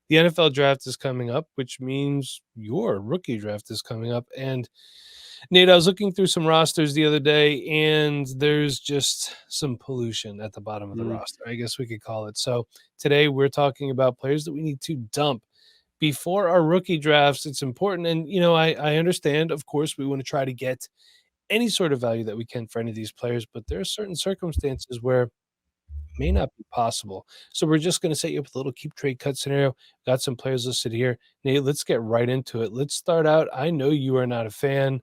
the NFL draft is coming up, which means your rookie draft is coming up. And Nate, I was looking through some rosters the other day, and there's just some pollution at the bottom of the roster, I guess we could call it. So today we're talking about players that we need to dump before our rookie drafts. It's important. And, I understand, of course, we want to try to get any sort of value that we can for any of these players, but there are certain circumstances where may not be possible. So we're just going to set you up with a little keep trade cut scenario. Got some players listed here. Nate, let's get right into it. Let's start out. I know you are not a fan,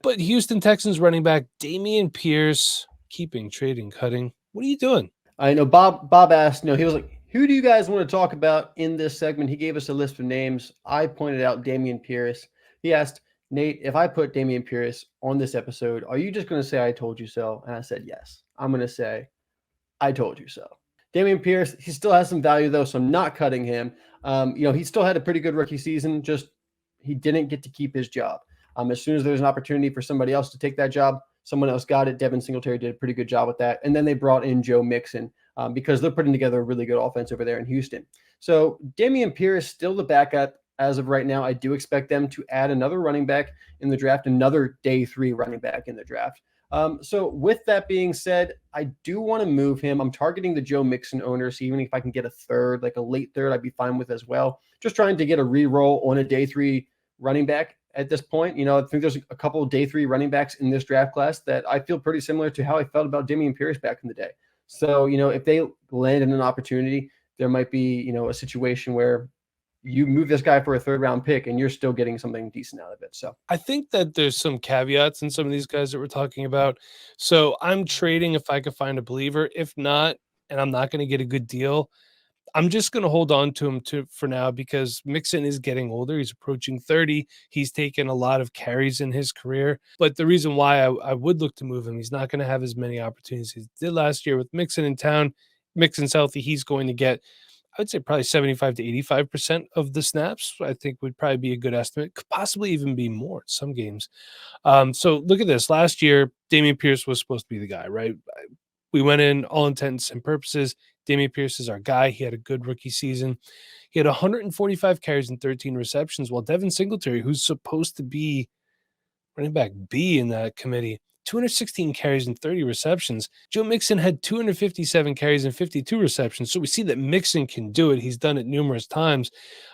but Houston Texans running back Dameon Pierce, keeping, trading, cutting. What are you doing? I know Bob asked, he was like, who do you guys want to talk about in this segment? He gave us a list of names. I pointed out Dameon Pierce. He asked, Nate, if I put Dameon Pierce on this episode, are you just going to say I told you so? And I said, yes. I'm going to say, I told you so. Dameon Pierce, he still has some value, though, so I'm not cutting him. He still had a pretty good rookie season, just he didn't get to keep his job. As soon as there's an opportunity for somebody else to take that job, someone else got it. Devin Singletary did a pretty good job with that. And then they brought in Joe Mixon because they're putting together a really good offense over there in Houston. So Dameon Pierce still the backup as of right now. I do expect them to add another running back in the draft, another day 3 running back in the draft. So with that being said, I do want to move him. I'm targeting the Joe Mixon owners. So even if I can get a third, like a late third, I'd be fine with as well. Just trying to get a re-roll on a day 3 running back at this point. I think there's a couple of day 3 running backs in this draft class that I feel pretty similar to how I felt about Dameon Pierce back in the day. So, if they land in an opportunity, there might be, a situation where you move this guy for a 3rd round pick and you're still getting something decent out of it. So I think that there's some caveats in some of these guys that we're talking about. So I'm trading if I could find a believer. If not, and I'm not going to get a good deal, I'm just going to hold on to him for now because Mixon is getting older. He's approaching 30. He's taken a lot of carries in his career. But the reason why I would look to move him, he's not going to have as many opportunities as he did last year with Mixon in town. Mixon's healthy. He's going to get, I would say, probably 75 to 85% of the snaps. I think would probably be a good estimate. Could possibly even be more in some games. So look at this. Last year, Dameon Pierce was supposed to be the guy, right? We went in all intents and purposes. Dameon Pierce is our guy. He had a good rookie season. He had 145 carries and 13 receptions, while Devin Singletary, who's supposed to be running back B in that committee, 216 carries and 30 receptions. Joe Mixon had 257 carries and 52 receptions. So we see that Mixon can do it. He's done it numerous times.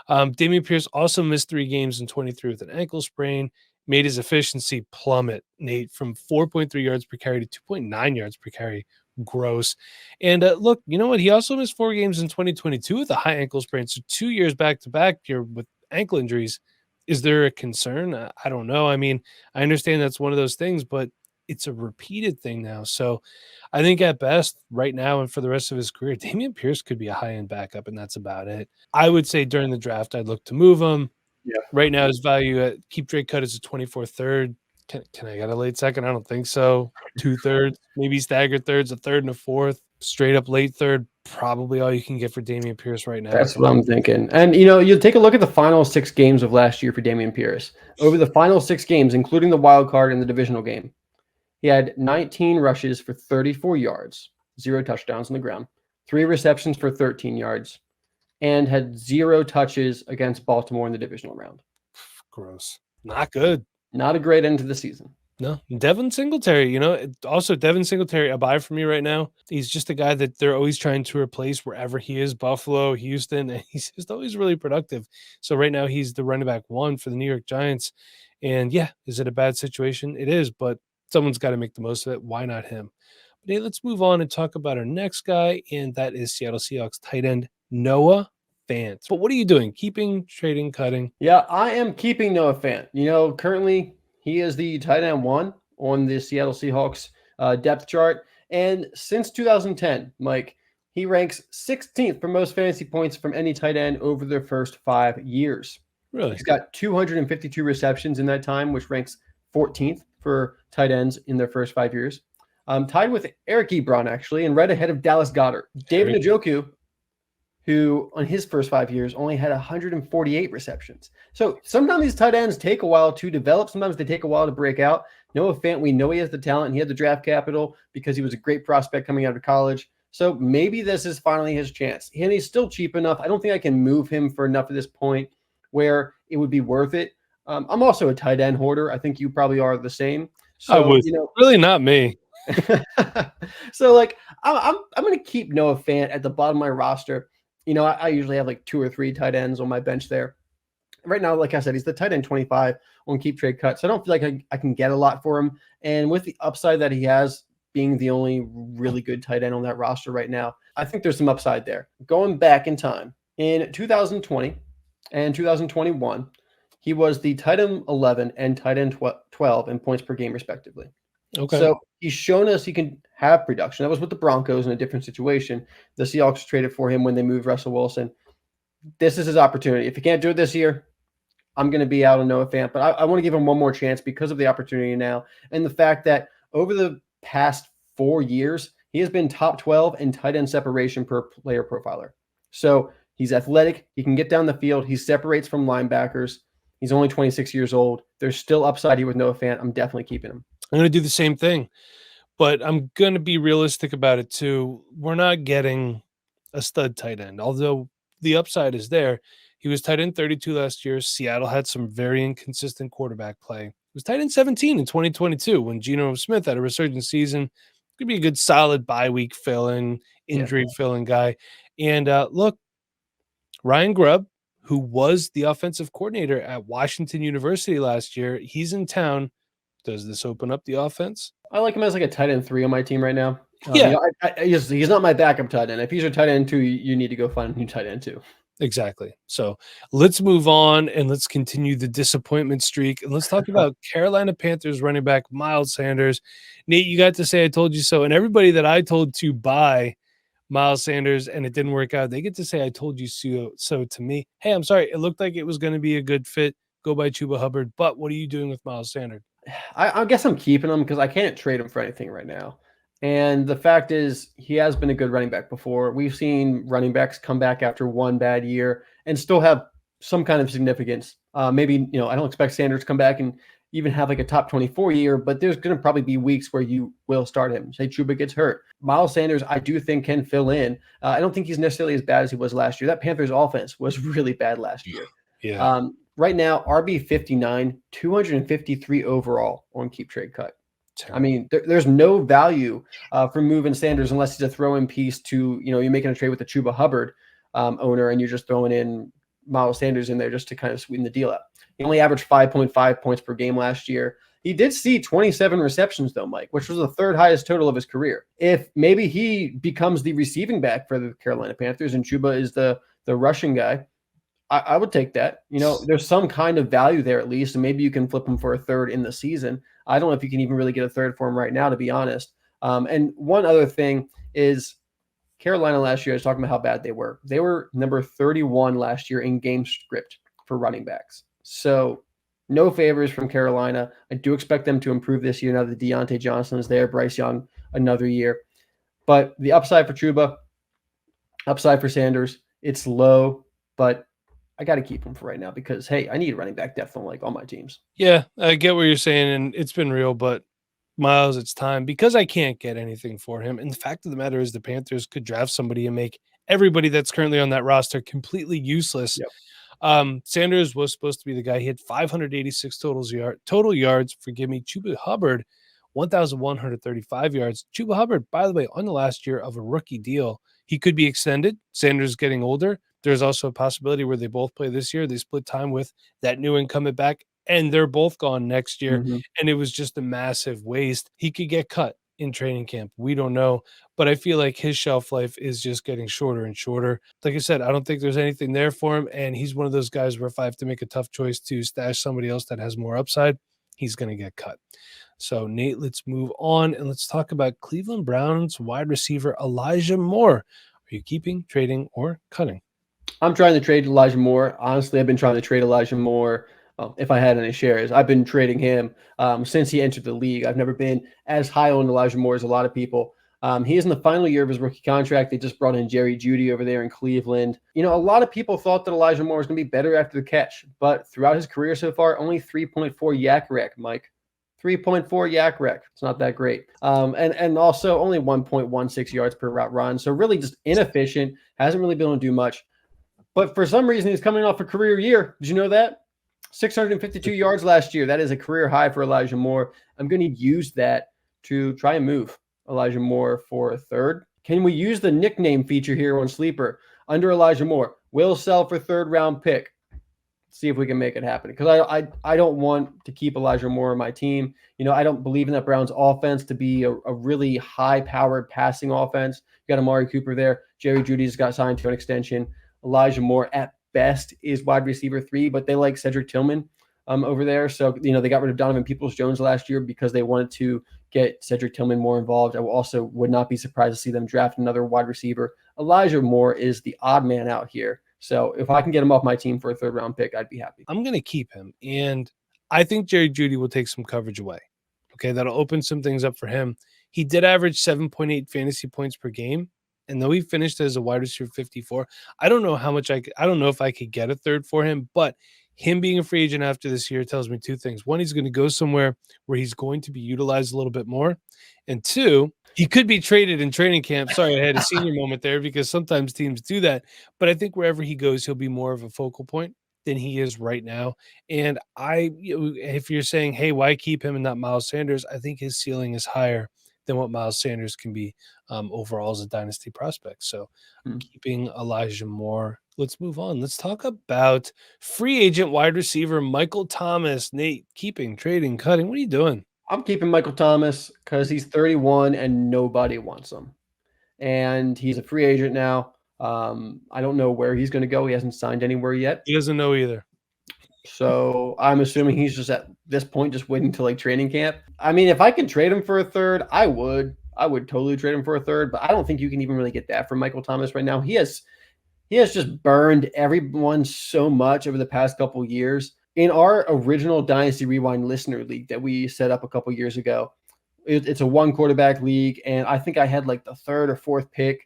Dameon Pierce also missed 3 games in 23 with an ankle sprain, made his efficiency plummet, Nate, from 4.3 yards per carry to 2.9 yards per carry. Gross. And look, you know what? He also missed 4 games in 2022 with a high ankle sprain. So 2 years back to back here with ankle injuries. Is there a concern? I don't know. I mean, I understand that's one of those things, but it's a repeated thing now. So I think at best right now and for the rest of his career, Dameon Pierce could be a high-end backup, and that's about it. I would say during the draft, I'd look to move him. yeah, Right now, his value at keep trade cut is a 24th third. Can I get a late second? I don't think so. 2/3, maybe staggered thirds, a third and a fourth, straight up late third. Probably all you can get for Dameon Pierce right now. that's what I'm thinking. And, you take a look at the final 6 games of last year for Dameon Pierce. Over the final 6 games, including the wild card and the divisional game, he had 19 rushes for 34 yards, 0 touchdowns on the ground, 3 receptions for 13 yards, and had 0 touches against Baltimore in the divisional round. Gross. Not good. Not a great end to the season. No, Devin Singletary, also Devin Singletary, a buy for me right now. He's just a guy that they're always trying to replace wherever he is, Buffalo, Houston, and he's just always really productive. So right now he's the running back 1 for the New York Giants. And yeah, is it a bad situation? It is, but someone's got to make the most of it. Why not him? But hey, let's move on and talk about our next guy, and that is Seattle Seahawks tight end Noah Fant. But what are you doing? Keeping, trading, cutting? Yeah, I am keeping Noah Fant. Currently he is the tight end 1 on the Seattle Seahawks depth chart. And since 2010, Mike, he ranks 16th for most fantasy points from any tight end over their first 5 years. Really? He's got 252 receptions in that time, which ranks 14th for tight ends in their first 5 years. Tied with Eric Ebron, actually, and right ahead of Dallas Goedert. David Njoku, who on his first 5 years only had 148 receptions. So sometimes these tight ends take a while to develop. Sometimes they take a while to break out. Noah Fant, we know he has the talent. He had the draft capital because he was a great prospect coming out of college. So maybe this is finally his chance. And he's still cheap enough. I don't think I can move him for enough at this point where it would be worth it. I'm also a tight end hoarder. I think you probably are the same. I So, was really not me. so like I'm going to keep Noah Fant at the bottom of my roster. I usually have like 2 or 3 tight ends on my bench there. Right now, like I said, he's the tight end 25 on keep trade cut. So I don't feel like I can get a lot for him. And with the upside that he has, being the only really good tight end on that roster right now, I think there's some upside there. Going back in time, in 2020 and 2021, he was the tight end 11 and tight end 12 in points per game, respectively. Okay. So he's shown us he can have production. That was with the Broncos in a different situation. The Seahawks traded for him when they moved Russell Wilson. This is his opportunity. If he can't do it this year, I'm going to be out on Noah Fant, but I want to give him one more chance because of the opportunity now and the fact that over the past 4 years, he has been top 12 in tight end separation per player profiler. So he's athletic. He can get down the field. He separates from linebackers. He's only 26 years old. There's still upside here with Noah Fant. I'm definitely keeping him. I'm going to do the same thing, but I'm going to be realistic about it too. We're not getting a stud tight end, although the upside is there. He was tight end 32 last year. Seattle had some very inconsistent quarterback play. He was tight end 17 in 2022 when Geno Smith had a resurgent season. Could be a good solid bye week fill-in, injury fill-in guy. And look, Ryan Grubb, who was the offensive coordinator at Washington University last year, he's in town. Does this open up the offense? I like him as like a tight end 3 on my team right now. Yeah. He's not my backup tight end. If he's your tight end 2, you need to go find a new tight end 2. Exactly. So let's move on and let's continue the disappointment streak. And let's talk about Carolina Panthers running back Miles Sanders. Nate, you got to say I told you so. And everybody that I told to buy Miles Sanders and it didn't work out, they get to say I told you so to me. Hey, I'm sorry. It looked like it was going to be a good fit. Go by Chuba Hubbard. But what are you doing with Miles Sanders? I guess I'm keeping him because I can't trade him for anything right now. And the fact is, he has been a good running back before. We've seen running backs come back after one bad year and still have some kind of significance. Maybe, I don't expect Sanders to come back and even have like a top 24 year, but there's going to probably be weeks where you will start him. Say Chuba gets hurt. Miles Sanders, I do think can fill in. I don't think he's necessarily as bad as he was last year. That Panthers offense was really bad last year. Yeah. Right now, RB 59, 253 overall on keep trade cut. I mean, there's no value for moving Sanders unless he's a throw-in piece to, you're making a trade with the Chuba Hubbard owner and you're just throwing in Miles Sanders in there just to kind of sweeten the deal up. He only averaged 5.5 points per game last year. He did see 27 receptions though, Mike, which was the 3rd highest total of his career. If maybe he becomes the receiving back for the Carolina Panthers and Chuba is the rushing guy, I would take that. There's some kind of value there at least, and maybe you can flip him for a 3rd in the season. I don't know if you can even really get a 3rd for him right now, to be honest. And one other thing is Carolina last year, I was talking about how bad they were. They were number 31 last year in game script for running backs. So no favors from Carolina. I do expect them to improve this year now that Deontay Johnson is there, Bryce Young another year. But the upside for Chuba, upside for Sanders, it's low, but I got to keep him for right now because, hey, I need running back depth on like all my teams. Yeah, I get what you're saying, and it's been real, but Miles, it's time because I can't get anything for him. And the fact of the matter is the Panthers could draft somebody and make everybody that's currently on that roster completely useless. Yep. Sanders was supposed to be the guy. He had 586 total yards. Forgive me. Chuba Hubbard, 1,135 yards. Chuba Hubbard, by the way, on the last year of a rookie deal, he could be extended. Sanders getting older. There's also a possibility where they both play this year. They split time with that new incumbent back, and they're both gone next year. Mm-hmm. And it was just a massive waste. He could get cut in training camp. We don't know, but I feel like his shelf life is just getting shorter and shorter. Like I said, I don't think there's anything there for him. And he's one of those guys where if I have to make a tough choice to stash somebody else that has more upside, he's going to get cut. So Nate, let's move on and let's talk about Cleveland Browns wide receiver Elijah Moore. Are you keeping, trading, or cutting? I'm trying to trade Elijah Moore. Honestly, I've been trying to trade Elijah Moore. If I had any shares, I've been trading him since he entered the league. I've never been as high on Elijah Moore as a lot of people. He is in the final year of his rookie contract. They just brought in Jerry Jeudy over there in Cleveland. A lot of people thought that Elijah Moore was going to be better after the catch, but throughout his career so far, only 3.4 yak rec, Mike. 3.4 yak rec. It's not that great. And also only 1.16 yards per route run. So really just inefficient. Hasn't really been able to do much. But for some reason, he's coming off a career year. Did you know that? 652 yards last year. That is a career high for Elijah Moore. I'm going to use that to try and move Elijah Moore for a third. Can we use the nickname feature here on Sleeper under Elijah Moore? Will sell for third round pick. See if we can make it happen, because I don't want to keep Elijah Moore on my team. I don't believe in that Browns offense to be a really high-powered passing offense. You got Amari Cooper there. Jerry Jeudy's got signed to an extension. Elijah Moore at best is wide receiver 3, but they like Cedric Tillman over there. So, they got rid of Donovan Peoples-Jones last year because they wanted to get Cedric Tillman more involved. I also would not be surprised to see them draft another wide receiver. Elijah Moore is the odd man out here. So if I can get him off my team for a third round pick, I'd be happy. I'm going to keep him. And I think Jerry Jeudy will take some coverage away. Okay. That'll open some things up for him. He did average 7.8 fantasy points per game. And though he finished as a wide receiver 54, I don't know how much I don't know if I could get a third for him, but him being a free agent after this year tells me two things. One, he's going to go somewhere where he's going to be utilized a little bit more. And two, he could be traded in training camp. Sorry, I had a senior moment there because sometimes teams do that. But I think wherever he goes, he'll be more of a focal point than he is right now. And if you're saying, hey, why keep him and not Miles Sanders? I think his ceiling is higher than what Miles Sanders can be overall as a dynasty prospect. So keeping Elijah Moore. Let's move on. Let's talk about free agent wide receiver Michael Thomas. Nate, keeping, trading, cutting. What are you doing? I'm keeping Michael Thomas because he's 31 and nobody wants him. And he's a free agent now. I don't know where he's going to go. He hasn't signed anywhere yet. He doesn't know either. So I'm assuming he's just at this point just waiting till like training camp. I mean, if I can trade him for a third, I would totally trade him for a third, but I don't think you can even really get that from Michael Thomas right now. He has just burned everyone so much over the past couple of years. In our original Dynasty Rewind listener league that we set up a couple of years ago, it's a one quarterback league, and I think I had like the third or fourth pick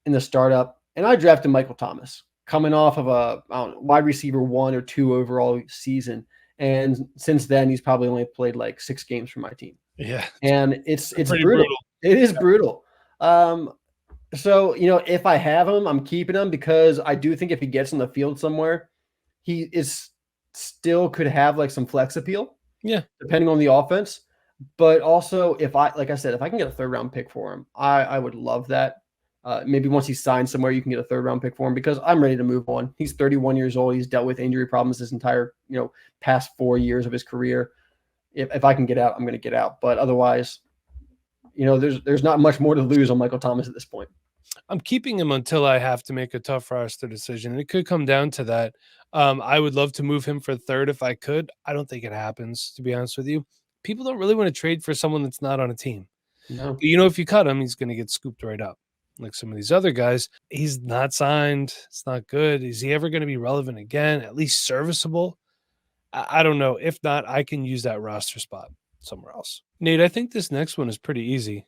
in the startup, and I drafted Michael Thomas coming off of a wide receiver 1 or 2 overall season. And since then, he's probably only played like 6 games for my team. Yeah. And it's brutal. It is brutal. So, if I have him, I'm keeping him because I do think if he gets in the field somewhere, he is still could have like some flex appeal. Yeah. Depending on the offense. But also if I can get a third round pick for him, I would love that. Maybe once he's signed somewhere, you can get a third round pick for him because I'm ready to move on. He's 31 years old. He's dealt with injury problems his entire, past 4 years of his career. If I can get out, I'm going to get out. But otherwise, there's not much more to lose on Michael Thomas at this point. I'm keeping him until I have to make a tough roster decision. It could come down to that. I would love to move him for third if I could. I don't think it happens, to be honest with you. People don't really want to trade for someone that's not on a team. No. But, if you cut him, he's going to get scooped right up. Like some of these other guys, he's not signed. It's not good. Is he ever going to be relevant again? At least serviceable? I don't know. If not, I can use that roster spot somewhere else. Nate, I think this next one is pretty easy.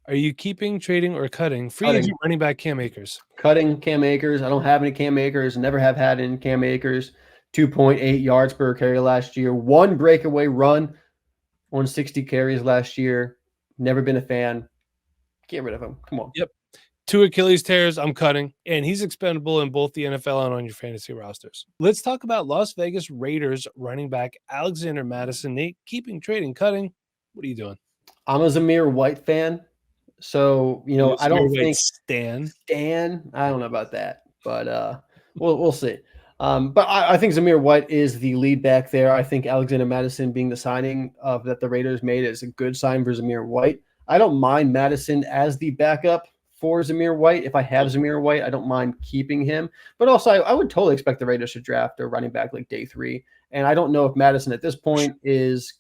Are you keeping, trading, or cutting free agent running back Cam Akers? Cutting Cam Akers. I don't have any Cam Akers. Never have had any Cam Akers. 2.8 yards per carry last year. 1 breakaway run on 60 carries last year. Never been a fan. Get rid of him. Come on. Yep. 2 Achilles tears, I'm cutting. And he's expendable in both the NFL and on your fantasy rosters. Let's talk about Las Vegas Raiders running back Alexander Mattison. Nate, keeping, trading, cutting. What are you doing? I'm a Zamir White fan. So, I don't think Stan. I don't know about that, but we'll see. But I think Zamir White is the lead back there. I think Alexander Mattison being the signing that the Raiders made is a good sign for Zamir White. I don't mind Mattison as the backup for Zamir White. If I have Zamir White, I don't mind keeping him. But also, I would totally expect the Raiders to draft a running back like day 3. And I don't know if Mattison at this point is,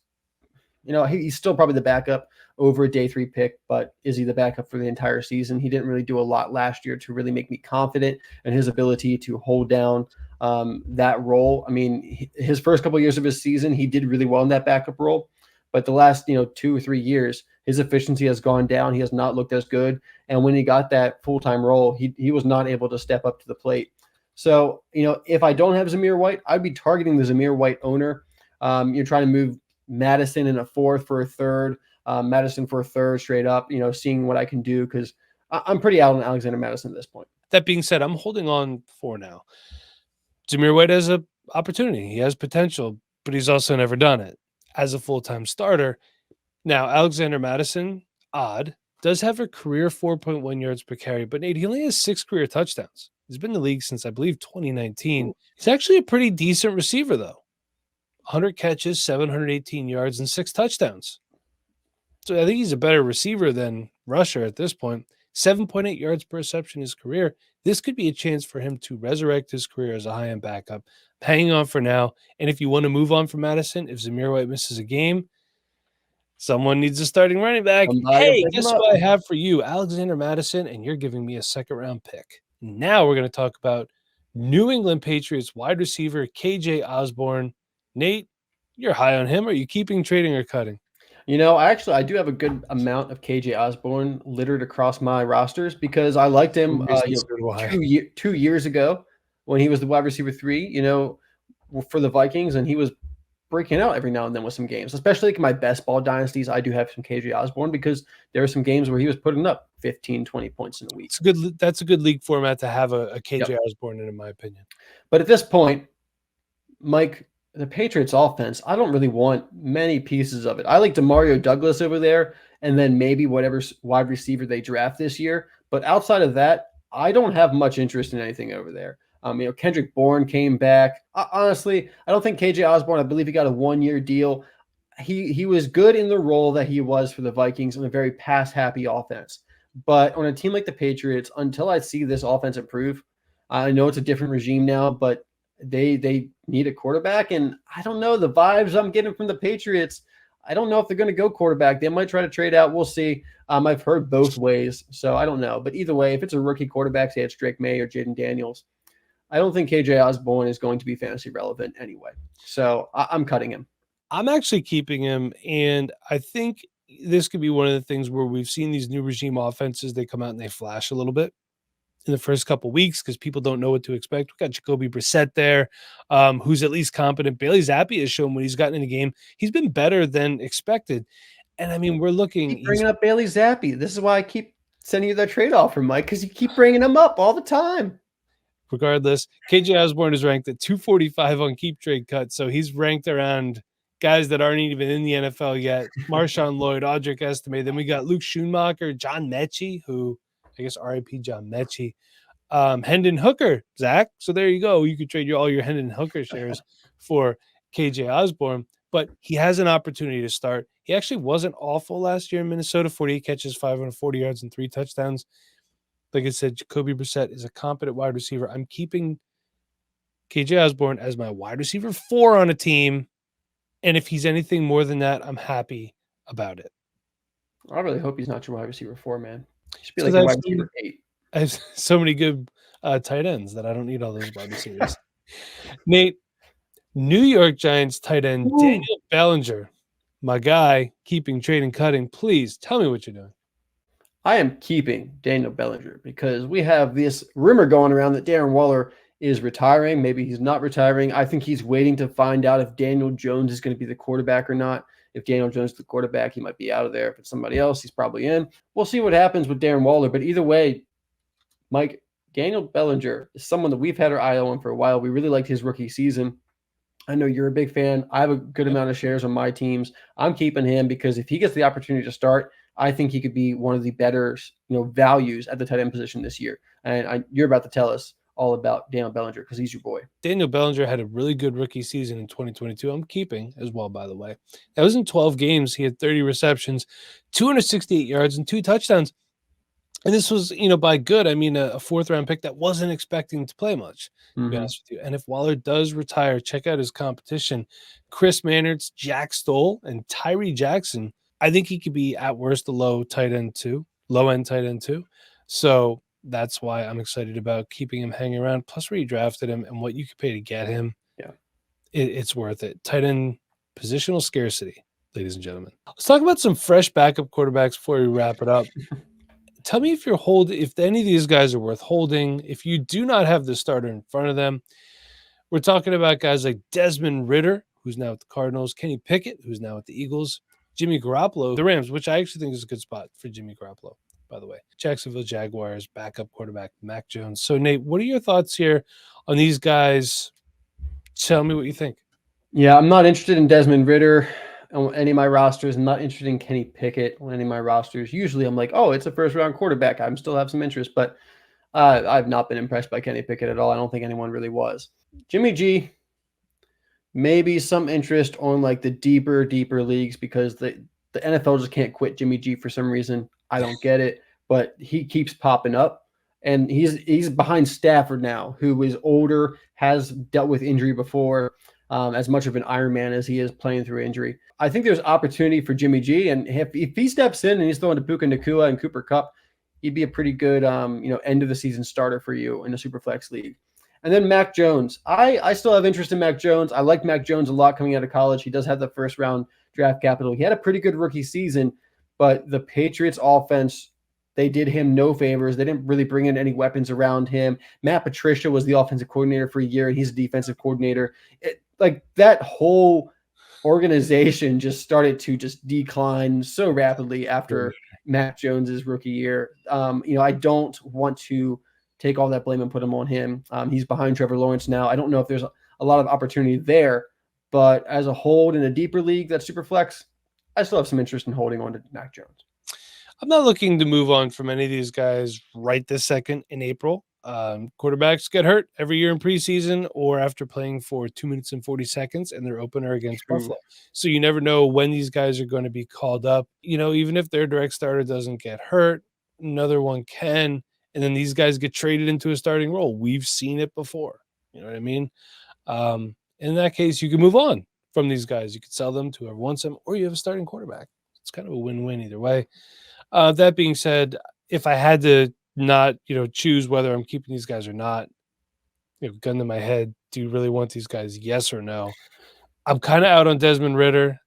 he's still probably the backup over a day 3 pick, but is he the backup for the entire season? He didn't really do a lot last year to really make me confident in his ability to hold down that role. I mean, his first couple of years of his season, he did really well in that backup role. But the last, 2 or 3 years, his efficiency has gone down. He has not looked as good. And when he got that full-time role, he was not able to step up to the plate. So, if I don't have Zamir White, I'd be targeting the Zamir White owner. You're trying to move Middison in a fourth for a third, Middison for a third straight up, seeing what I can do because I'm pretty out on Alexander Middison at this point. That being said, I'm holding on for now. Zamir White has an opportunity. He has potential, but he's also never done it as a full-time starter. Now, Alexander Middison, odd, does have a career 4.1 yards per carry, but Nate, he only has 6 career touchdowns. He's been in the league since, I believe, 2019. He's actually a pretty decent receiver, though. 100 catches, 718 yards, and 6 touchdowns. So I think he's a better receiver than rusher at this point. 7.8 yards per reception in his career. This could be a chance for him to resurrect his career as a high-end backup. Hanging on for now. And if you want to move on from Middison, if Zamir White misses a game, someone needs a starting running back. Hey, guess what I have for you? Alexander Middison, and you're giving me a second-round pick. Now we're going to talk about New England Patriots wide receiver KJ Osborn. Nate, you're high on him. Are you keeping, trading, or cutting? I do have a good amount of KJ Osborn littered across my rosters because I liked him 2 years ago when he was the wide receiver 3, for the Vikings, and he was breaking out every now and then with some games, especially like my best ball dynasties. I do have some KJ Osborn because there are some games where he was putting up 15, 20 points in a week. That's a good league format to have a KJ Osborn in my opinion. But at this point, Mike, the Patriots offense, I don't really want many pieces of it. I like DeMario Douglas over there, and then maybe whatever wide receiver they draft this year. But outside of that, I don't have much interest in anything over there. Kendrick Bourne came back. Honestly, I don't think KJ Osborn, I believe he got a 1-year deal. He was good in the role that he was for the Vikings in a very pass-happy offense. But on a team like the Patriots, until I see this offense improve, I know it's a different regime now, but they need a quarterback. And I don't know, the vibes I'm getting from the Patriots, I don't know if they're going to go quarterback. They might try to trade out. We'll see. I've heard both ways, so I don't know. But either way, if it's a rookie quarterback, say it's Drake May or Jaden Daniels, I don't think KJ Osborn is going to be fantasy relevant anyway. So I'm cutting him. I'm actually keeping him, and I think this could be one of the things where we've seen these new regime offenses, they come out and they flash a little bit in the first couple of weeks because people don't know what to expect. We got Jacoby Brissett there, who's at least competent. Bailey Zappi has shown when he's gotten in the game, he's been better than expected. And I mean, we're looking. Keep bringing up Bailey Zappi. This is why I keep sending you that trade offer, Mike, because you keep bringing him up all the time. Regardless, KJ Osborn is ranked at 245 on Keep Trade Cut, so he's ranked around guys that aren't even in the NFL yet. Marshawn Lloyd, Audric Estime. Then we got Luke Schoonmaker, John Mechie, who I guess RIP John Mechie, Hendon Hooker, Zach. So there you go. You could trade all your Hendon Hooker shares for KJ Osborn, but he has an opportunity to start. He actually wasn't awful last year in Minnesota, 48 catches, 540 yards, and 3 touchdowns. Like I said, Jacoby Brissett is a competent wide receiver. I'm keeping KJ Osborn as my wide receiver 4 on a team. And if he's anything more than that, I'm happy about it. I really hope he's not your wide receiver 4, man. He should be like a wide receiver 8. I have so many good tight ends that I don't need all those wide receivers. Nate, New York Giants tight end Daniel Bellinger, my guy, keeping, trading, cutting. Please tell me what you're doing. I am keeping Daniel Bellinger because we have this rumor going around that Darren Waller is retiring. Maybe he's not retiring. I think he's waiting to find out if Daniel Jones is going to be the quarterback or not. If Daniel Jones is the quarterback, he might be out of there. If it's somebody else, he's probably in. We'll see what happens with Darren Waller. But either way, Mike, Daniel Bellinger is someone that we've had our eye on for a while. We really liked his rookie season. I know you're a big fan. I have a good amount of shares on my teams. I'm keeping him because if he gets the opportunity to start, I think he could be one of the better, values at the tight end position this year. And you're about to tell us all about Daniel Bellinger because he's your boy. Daniel Bellinger had a really good rookie season in 2022. I'm keeping as well, by the way. That was in 12 games. He had 30 receptions, 268 yards, and 2 touchdowns. And this was, by good, I mean, a 4th-round pick that wasn't expecting to play much, to be honest with you. And if Waller does retire, check out his competition. Chris Mannertz, Jack Stoll, and Tyree Jackson. I think he could be at worst a low-end tight end too. So that's why I'm excited about keeping him hanging around. Plus, where you drafted him and what you could pay to get him, it's worth it. Tight end positional scarcity, ladies and gentlemen. Let's talk about some fresh backup quarterbacks before we wrap it up. Tell me if any of these guys are worth holding. If you do not have the starter in front of them, we're talking about guys like Desmond Ridder, who's now with the Cardinals, Kenny Pickett, who's now with the Eagles, Jimmy Garoppolo, the Rams, which I actually think is a good spot for Jimmy Garoppolo, by the way. Jacksonville Jaguars, backup quarterback Mac Jones. So, Nate, what are your thoughts here on these guys? Tell me what you think. Yeah, I'm not interested in Desmond Ridder on any of my rosters. I'm not interested in Kenny Pickett on any of my rosters. Usually I'm like, oh, it's a first round quarterback. I'm still have some interest, but I've not been impressed by Kenny Pickett at all. I don't think anyone really was. Jimmy G, maybe some interest on like the deeper leagues because the NFL just can't quit Jimmy G for some reason. I don't get it, but he keeps popping up. And he's behind Stafford now, who is older, has dealt with injury before, as much of an Iron Man as he is playing through injury. I think there's opportunity for Jimmy G, and if he steps in and he's throwing to Puka Nacua and Cooper Kupp, he'd be a pretty good end of the season starter for you in a Superflex league. And then Mac Jones. I still have interest in Mac Jones. I like Mac Jones a lot coming out of college. He does have the first round draft capital. He had a pretty good rookie season, but the Patriots offense, they did him no favors. They didn't really bring in any weapons around him. Matt Patricia was the offensive coordinator for a year, and he's a defensive coordinator. Like that whole organization just started to just decline so rapidly after Mac Jones's rookie year. I don't want to take all that blame and put him on him. He's behind Trevor Lawrence now. I don't know if there's a lot of opportunity there, but as a hold in a deeper league that's super flex, I still have some interest in holding on to Mac Jones. I'm not looking to move on from any of these guys right this second in April. Quarterbacks get hurt every year in preseason or after playing for 2 minutes and 40 seconds and their opener against Buffalo. So you never know when these guys are going to be called up. Even if their direct starter doesn't get hurt, another one can. And then these guys get traded into a starting role. We've seen it before. You know what I mean? In that case, you can move on from these guys. You could sell them to whoever wants them, or you have a starting quarterback. It's kind of a win-win either way. That being said, if I had to not, choose whether I'm keeping these guys or not, gun to my head, do you really want these guys? Yes or no? I'm kind of out on Desmond Ridder.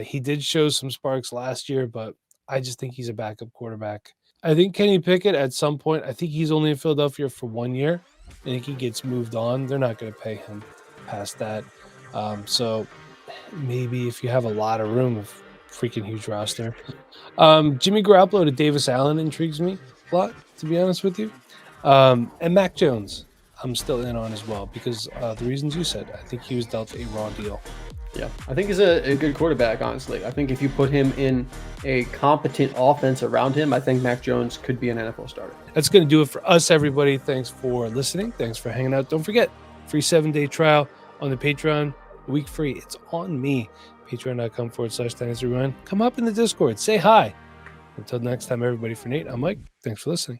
He did show some sparks last year, but I just think he's a backup quarterback. I think Kenny Pickett at some point, I think he's only in Philadelphia for 1 year. I think he gets moved on. They're not going to pay him past that. So maybe if you have a lot of room, a freaking huge roster. Jimmy Garoppolo to Davis Allen intrigues me a lot, to be honest with you. And Mac Jones, I'm still in on as well because the reasons you said. I think he was dealt a raw deal. Yeah, I think he's a good quarterback, honestly. I think if you put him in a competent offense around him, I think Mac Jones could be an NFL starter. That's going to do it for us, everybody. Thanks for listening. Thanks for hanging out. Don't forget, free 7-day trial on the Patreon. Week free. It's on me. Patreon.com/Dynasty Rankings. Come up in the Discord. Say hi. Until next time, everybody, for Nate, I'm Mike. Thanks for listening.